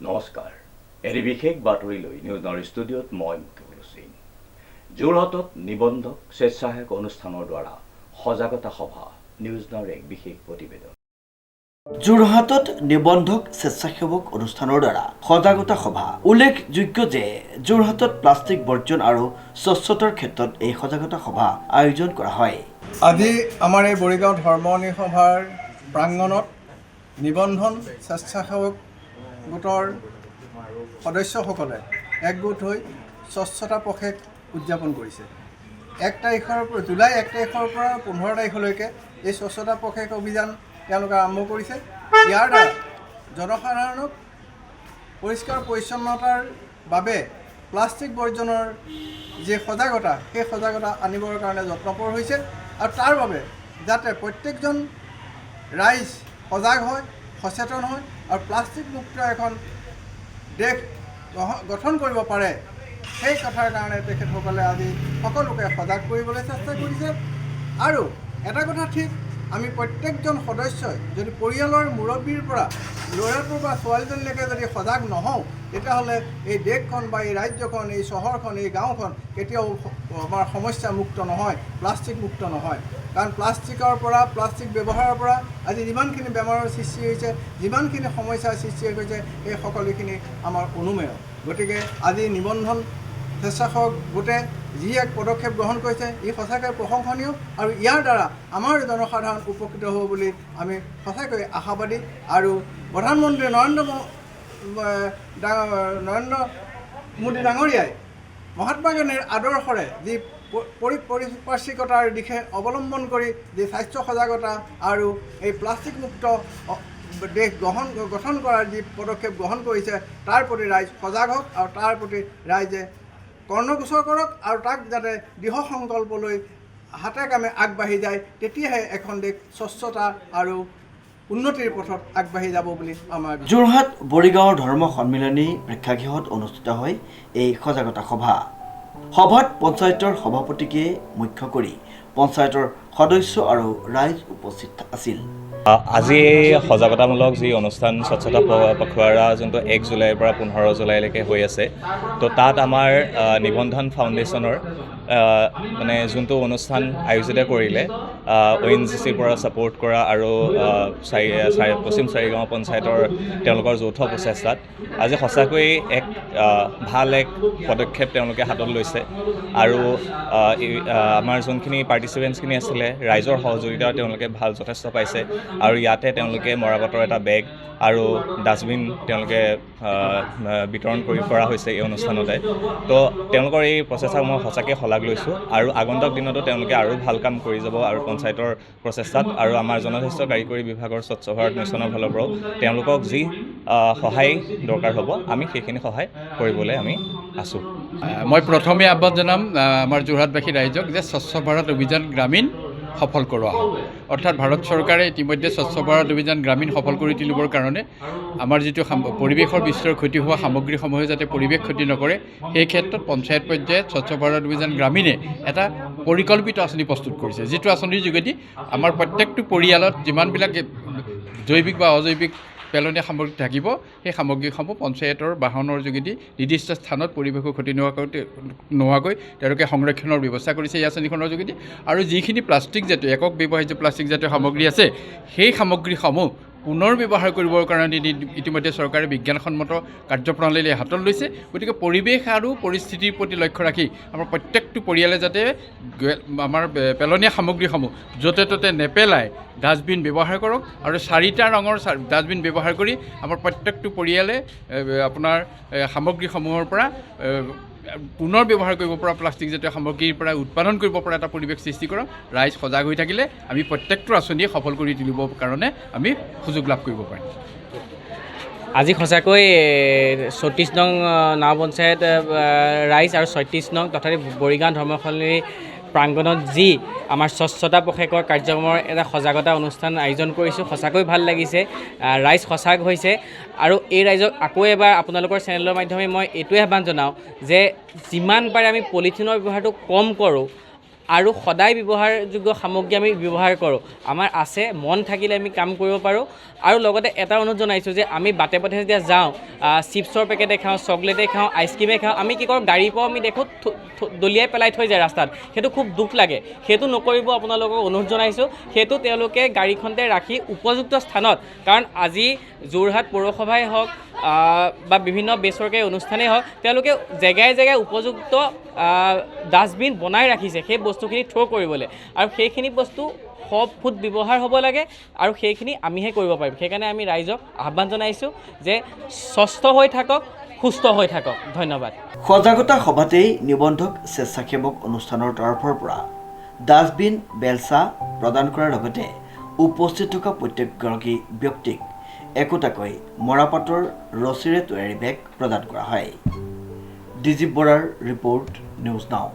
নমস্কাৰ এটি বিশেষ বাতৰি লৈ নিউজৰ ষ্টুডিঅ'ত মই মুকেশ সিং যোৰহাটত নিবন্ধক স্বেচ্ছাসেৱক অনুষ্ঠানৰ দ্বাৰা সজাগতা সভা নিউজৰ এক বিশেষ প্ৰতিবেদন যোৰহাটত নিবন্ধক স্বেচ্ছাসেৱক অনুষ্ঠানৰ দ্বাৰা সজাগতা সভা উল্লেখযোগ্য যে যোৰহাটত প্লাষ্টিক বৰ্জন আৰু স্বচ্ছতাৰ ক্ষেত্ৰত এই সজাগতা সভা আয়োজন কৰা হয়। আজি আমাৰ এই বৰিগাঁও ধৰ্মণী সভাৰ প্ৰাংগণত নিবন্ধন স্বেচ্ছাসেৱক গোটৰ সদস্যসকলে একগোট হৈ স্বচ্ছতা পখেক উদযাপন কৰিছে। জুলাই 1 তাৰিখৰ পৰা 15 তাৰিখলৈকে এই স্বচ্ছতা পখেক অভিযান তেওঁলোকে আৰম্ভ কৰিছে। ইয়াৰ দ্বাৰা জনসাধাৰণক পৰিষ্কাৰ পৰিচ্ছন্নতাৰ বাবে প্লাষ্টিক বৰ্জনৰ যি সজাগতা সেই সজাগতা আনিবৰ কাৰণে যত্নপৰ হৈছে আৰু তাৰ বাবে যাতে প্ৰত্যেকজন ৰাইজ সজাগ হয়, সচেতন হয় আৰু প্লাষ্টিক মুক্ত এখন দেশ গঠন কৰিব পাৰে সেই কথাৰ কাৰণে তেখেতসকলে আজি সকলোকে সজাগ কৰিবলৈ চেষ্টা কৰিছে। আৰু এটা কথা ঠিক, আমি প্ৰত্যেকজন সদস্যই যদি পৰিয়ালৰ মুৰব্বীৰ পৰা ল'ৰাটো বা ছোৱালীজনীলৈকে যদি সজাগ নহওঁ তেতিয়াহ'লে এই দেশখন বা এই ৰাজ্যখন, এই চহৰখন, এই গাঁওখন কেতিয়াও আমাৰ সমস্যা মুক্ত নহয়, প্লাষ্টিক মুক্ত নহয়। কাৰণ প্লাষ্টিক ব্যৱহাৰৰ পৰা আজি যিমানখিনি বেমাৰৰ সৃষ্টি হৈছে, যিমানখিনি সমস্যাৰ সৃষ্টি হৈছে এই সকলোখিনি আমাৰ অনুমেয়। গতিকে আজি নিবন্ধন স্বেচ্ছাসেৱক গোটে যি এক পদক্ষেপ গ্ৰহণ কৰিছে ই সঁচাকৈ প্ৰশংসনীয় আৰু ইয়াৰ দ্বাৰা আমাৰ জনসাধাৰণ উপকৃত হ'ব বুলি আমি সঁচাকৈ আশাবাদী। আৰু প্ৰধানমন্ত্ৰী নৰেন্দ্ৰ মোদী ডাঙৰীয়াই মহাত্মা গান্ধীৰ আদৰ্শৰে যি পাৰিপাৰ্শ্বিকতাৰ দিশে অৱলম্বন কৰি যি স্বাস্থ্য সজাগতা আৰু এই প্লাষ্টিক মুক্ত দেশ গঠন কৰাৰ যি পদক্ষেপ গ্ৰহণ কৰিছে তাৰ প্ৰতি ৰাইজ সজাগ হওক আৰু তাৰ প্ৰতি ৰাইজে কৰ্ণগোচৰ কৰক আৰু তাক যাতে দৃঢ় সংকল্প লৈ হাতে কামে আগবাঢ়ি যায়, তেতিয়াহে এখন দেশ স্বচ্ছতা আৰু উন্নতিৰ পথত আগবাঢ়ি যাব বুলি আমাৰ যোৰহাট বৰিগাঁৱৰ ধৰ্ম সন্মিলনী প্ৰেক্ষাগৃহত অনুষ্ঠিত হয় এই সজাগতা সভাত পঞ্চায়তৰ সভাপতিকে মুখ্য কৰি পঞ্চায়তৰ সদস্য আৰু ৰাইজ উপস্থিত আছিল। আজি সজাগতামূলক যি অনুষ্ঠান স্বচ্ছতা পখৱাৰা যোনটো 1 জুলাইৰ পৰা 15 জুলাইলৈকে হৈ আছে, তো তাত আমাৰ নিবন্ধন ফাউণ্ডেশ্যনৰ মানে যোনটো অনুষ্ঠান আয়োজিত কৰিলে ONGCৰ পৰা ছাপোৰ্ট কৰা আৰু পশ্চিম চাৰিগাঁও পঞ্চায়তৰ তেওঁলোকৰ যৌথ প্ৰচেষ্টাত আজি সঁচাকৈ এক ভাল এক পদক্ষেপ তেওঁলোকে হাতত লৈছে। আৰু আমাৰ যোনখিনি পাৰ্টিচিপেণ্টছখিনি আছিলে ৰাইজৰ সহযোগিতা তেওঁলোকে যথেষ্ট পাইছে। আৰু ইয়াতে তেওঁলোকে মৰাপাটৰ এটা বেগ আৰু ডাষ্টবিন তেওঁলোকে বিতৰণ কৰা হৈছে এই অনুষ্ঠানতে। তো তেওঁলোকৰ এই প্ৰচেষ্টাক মই সঁচাকৈ শলাগ লৈছোঁ আৰু আগন্তুক দিনতো তেওঁলোকে আৰু ভাল কাম কৰি যাব আৰু পঞ্চায়তৰ প্ৰচেষ্টাত আৰু আমাৰ জনস্বাস্থ্য কাৰিকৰী বিভাগৰ স্বচ্ছ ভাৰত মিছনৰ ফালৰ পৰাও তেওঁলোকক যি সহায় দৰকাৰ হ'ব আমি সেইখিনি সহায় কৰিবলৈ আমি আছোঁ। মই প্ৰথমে আহ্বান জনাম আমাৰ যোৰহাটবাসী ৰাইজক যে স্বচ্ছ ভাৰত অভিযান গ্ৰামীণ সফল কৰোৱা হয়। অৰ্থাৎ ভাৰত চৰকাৰে ইতিমধ্যে স্বচ্ছ ভাৰত অভিযান গ্ৰামীণ সফল কৰি তুলিবৰ কাৰণে আমাৰ যিটো পৰিৱেশৰ বিস্তৰ ক্ষতি হোৱা সামগ্ৰীসমূহে যাতে পৰিৱেশ ক্ষতি নকৰে সেই ক্ষেত্ৰত পঞ্চায়ত পৰ্যায়ত স্বচ্ছ ভাৰত অভিযান গ্ৰামীণে এটা পৰিকল্পিত আঁচনি প্ৰস্তুত কৰিছে, যিটো আঁচনিৰ যোগেদি আমাৰ প্ৰত্যেকটো পৰিয়ালত যিমানবিলাক জৈৱিক বা অজৈৱিক পেলনীয়া সামগ্ৰী থাকিব সেই সামগ্ৰীসমূহ পঞ্চায়তৰ বাহনৰ যোগেদি নিৰ্দিষ্ট স্থানত পৰিৱেশৰ ক্ষতি নোহোৱাকৈ তেওঁলোকে সংৰক্ষণৰ ব্যৱস্থা কৰিছে এই আঁচনিখনৰ যোগেদি। আৰু যিখিনি প্লাষ্টিকজাতীয় একক ব্যৱহাৰ্য প্লাষ্টিকজাতীয় সামগ্ৰী আছে সেই সামগ্ৰীসমূহ পুনৰ ব্যৱহাৰ কৰিবৰ কাৰণে ইতিমধ্যে চৰকাৰে বিজ্ঞানসন্মত কাৰ্যপ্ৰণালীৰে হাতত লৈছে। গতিকে পৰিৱেশ আৰু পৰিস্থিতিৰ প্ৰতি লক্ষ্য ৰাখি আমাৰ প্ৰত্যেকটো পৰিয়ালে যাতে আমাৰ পেলনীয়া সামগ্ৰীসমূহ য'তে ত'তে নেপেলাই ডাষ্টবিন ব্যৱহাৰ কৰক আৰু 4টা ৰঙৰ ডাষ্টবিন ব্যৱহাৰ কৰি আমাৰ প্ৰত্যেকটো পৰিয়ালে আপোনাৰ সামগ্ৰীসমূহৰ পৰা পুনৰ ব্যৱহাৰ কৰিব পৰা প্লাষ্টিকজাতীয় সামগ্ৰীৰ পৰা উৎপাদন কৰিব পৰা এটা পৰিৱেশ সৃষ্টি কৰক। ৰাইজ সজাগ হৈ থাকিলে আমি প্ৰত্যেকটো আঁচনিয়ে সফল কৰি তুলিবৰ কাৰণে আমি সুযোগ লাভ কৰিব পাৰিম। আজি সঁচাকৈ 34 নং নাও পঞ্চায়ত ৰাইজ আৰু 36 নং তথাপি বৰিগাঁও ধৰ্ম সন্মিলনী প্ৰাংগণত যি আমাৰ স্বচ্ছতা পখেকৰ কাৰ্যক্ৰমৰ এটা সজাগতা অনুষ্ঠান আয়োজন কৰিছোঁ, সঁচাকৈ ভাল লাগিছে। ৰাইজ সজাগ হৈছে আৰু এই ৰাইজক আকৌ এবাৰ আপোনালোকৰ চেনেলৰ মাধ্যমে মই এইটোৱে আহ্বান জনাওঁ যে যিমান পাৰে আমি পলিথিনৰ ব্যৱহাৰটো কম কৰোঁ আৰু সদায় ব্যৱহাৰযোগ্য সামগ্ৰী আমি ব্যৱহাৰ কৰোঁ। আমাৰ আছে, মন থাকিলে আমি কাম কৰিব পাৰোঁ। আৰু লগতে এটা অনুৰোধ জনাইছোঁ যে আমি বাটে পথে যেতিয়া যাওঁ, চিপছৰ পেকেটে খাওঁ, চকলেটে খাওঁ, আইচক্ৰীমে খাওঁ, আমি কি কৰোঁ, গাড়ীৰ পৰা আমি দেখোঁ দলিয়াই পেলাই থৈ যায় ৰাস্তাত। সেইটো খুব দুখ লাগে। সেইটো নকৰিব, আপোনালোকক অনুৰোধ জনাইছোঁ। সেইটো তেওঁলোকে গাড়ীখনতে ৰাখি উপযুক্ত স্থানত, কাৰণ আজি যোৰহাট পৌৰসভাই হওক বা বিভিন্ন বেচৰকাৰী অনুষ্ঠানেই হওক, তেওঁলোকে জেগাই জেগাই উপযুক্ত ডাষ্টবিন বনাই ৰাখিছে সেই বস্তুখিনি থ্ৰ' কৰিবলৈ। আৰু সেইখিনি বস্তু সফুট ব্যৱহাৰ হ'ব লাগে আৰু সেইখিনি আমিহে কৰিব পাৰিম। সেইকাৰণে আমি ৰাইজক আহ্বান জনাইছোঁ যে স্বস্থ হৈ থাকক, সুস্থ হৈ থাকক। ধন্যবাদ। সজাগতা সভাতেই নিবন্ধক স্বেচ্ছাসেৱক অনুষ্ঠানৰ তৰফৰ পৰা ডাষ্টবিন, বেলচা প্ৰদান কৰাৰ লগতে উপস্থিত থকা প্ৰত্যেকগৰাকী ব্যক্তিক একোটাকৈ মৰাপাটৰ ৰছীৰে তৈয়াৰী বেগ প্ৰদান কৰা হয়। ডিজিপ বৰাৰ ৰিপৰ্ট, নিউজ নাও।